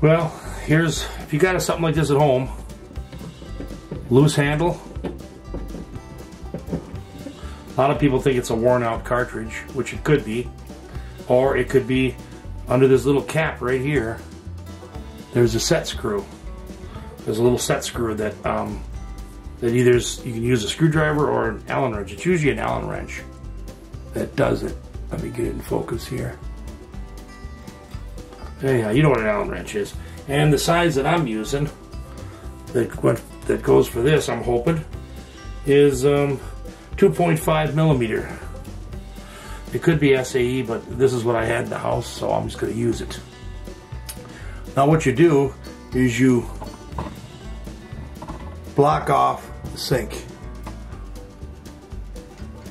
Well, here's, if you got something like this at home, loose handle. A lot of people think it's a worn out cartridge, which it could be. Or it could be under this little cap right here. There's a set screw. There's a little set screw that either you can use a screwdriver or an Allen wrench. It's usually an Allen wrench that does it. Let me get it in focus here. Anyhow, you know what an Allen wrench is. And the size that I'm using, that goes for this, I'm hoping, is 2.5 millimeter. It could be SAE, but this is what I had in the house, so I'm just going to use it. Now what you do is you block off the sink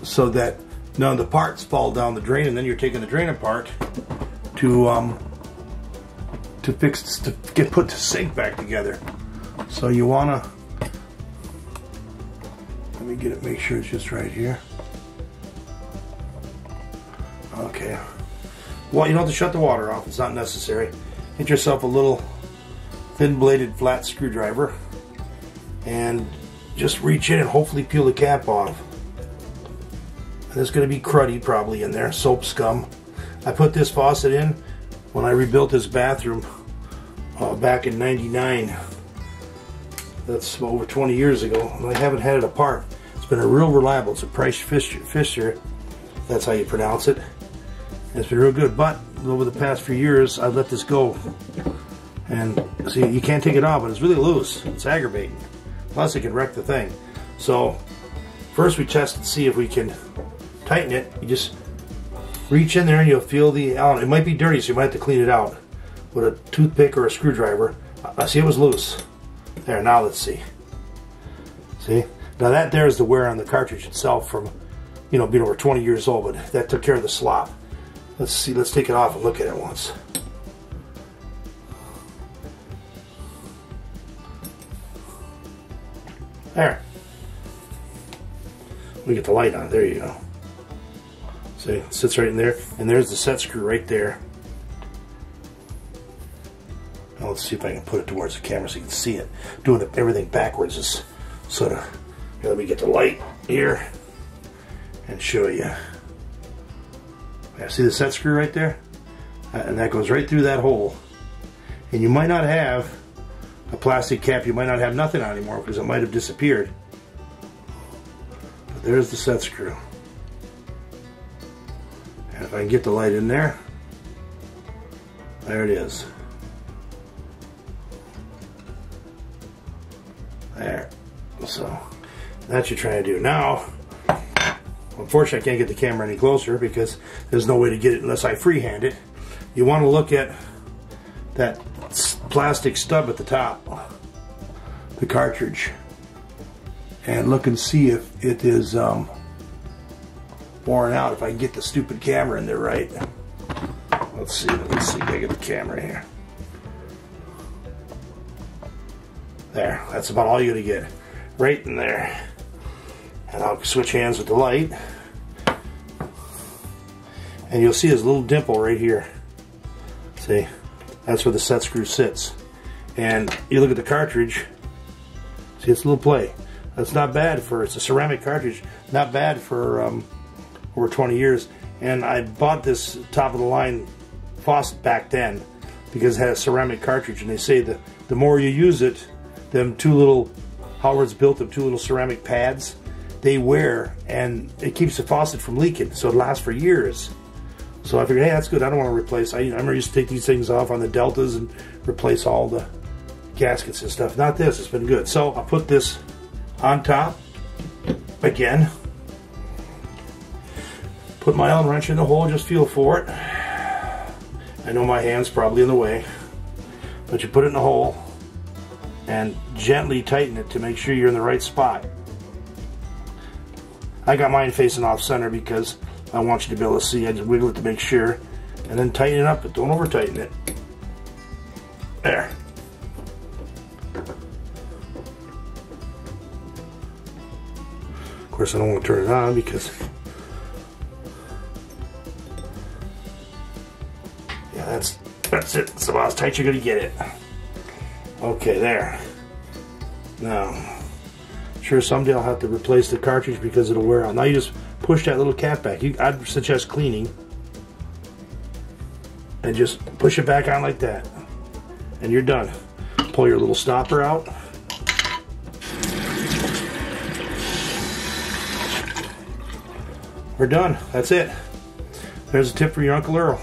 so that none of the parts fall down the drain, and then you're taking the drain apart to put the sink back together. So you wanna, let me get it, make sure it's just right here. Okay. Well, you don't have to shut the water off, it's not necessary. Get yourself a little thin-bladed flat screwdriver and just reach in and hopefully peel the cap off. And there's going to be cruddy probably in there, soap scum. I put this faucet in when I rebuilt this bathroom back in '99. That's over 20 years ago, and I haven't had it apart. It's been a real reliable. It's a Price Pfister, that's how you pronounce it. And it's been real good, but over the past few years, I've let this go. And see, you can't take it off, but it's really loose. It's aggravating. Plus, it can wreck the thing. So, first we test and see if we can tighten it. You just reach in there and you'll feel the Allen. It might be dirty, so you might have to clean it out with a toothpick or a screwdriver. I see it was loose. There, now let's see. See? Now that there is the wear on the cartridge itself from, you know, being over 20 years old, but that took care of the slop. Let's see, let's take it off and look at it once. There. Let me get the light on. There you go. See, it sits right in there, and there's the set screw right there. Now let's see if I can put it towards the camera so you can see it. Doing everything backwards is sort of. Here, let me get the light here and show you. Yeah, see the set screw right there? And that goes right through that hole. And you might not have a plastic cap, you might not have nothing on anymore because it might have disappeared. But there's the set screw. And if I can get the light in there, there it is. There. So that's what you're trying to do. Now, unfortunately, I can't get the camera any closer because there's no way to get it unless I freehand it. You want to look at that plastic stub at the top, the cartridge, and look and see if it is worn out. If I can get the stupid camera in there right. Let's see if I get the camera here. There, that's about all you're going to get. Right in there. And I'll switch hands with the light. And you'll see his little dimple right here. See? That's where the set screw sits. And you look at the cartridge. See, it's a little play. That's not bad for, it's a ceramic cartridge. Not bad for over 20 years. And I bought this top of the line faucet back then because it had a ceramic cartridge. And they say that the more you use it, them two little, Howard's built them two little ceramic pads, they wear and it keeps the faucet from leaking, so it lasts for years. So I figured, hey, that's good. I don't want to replace. I remember used to take these things off on the Deltas and replace all the gaskets and stuff. Not this. It's been good. So I'll put this on top again. Put my Allen wrench in the hole. Just feel for it. I know my hand's probably in the way, but you put it in the hole and gently tighten it to make sure you're in the right spot. I got mine facing off center because I want you to be able to see. I just wiggle it to make sure, and then tighten it up, but don't over tighten it. There. Of course, I don't want to turn it on because, yeah, That's it. That's about as tight you're gonna get it. Okay, there. Now, sure, someday I'll have to replace the cartridge because it'll wear out. Now you just push that little cap back. I'd suggest cleaning. And just push it back on like that. And you're done. Pull your little stopper out. We're done. That's it. There's a tip for your Uncle Earl.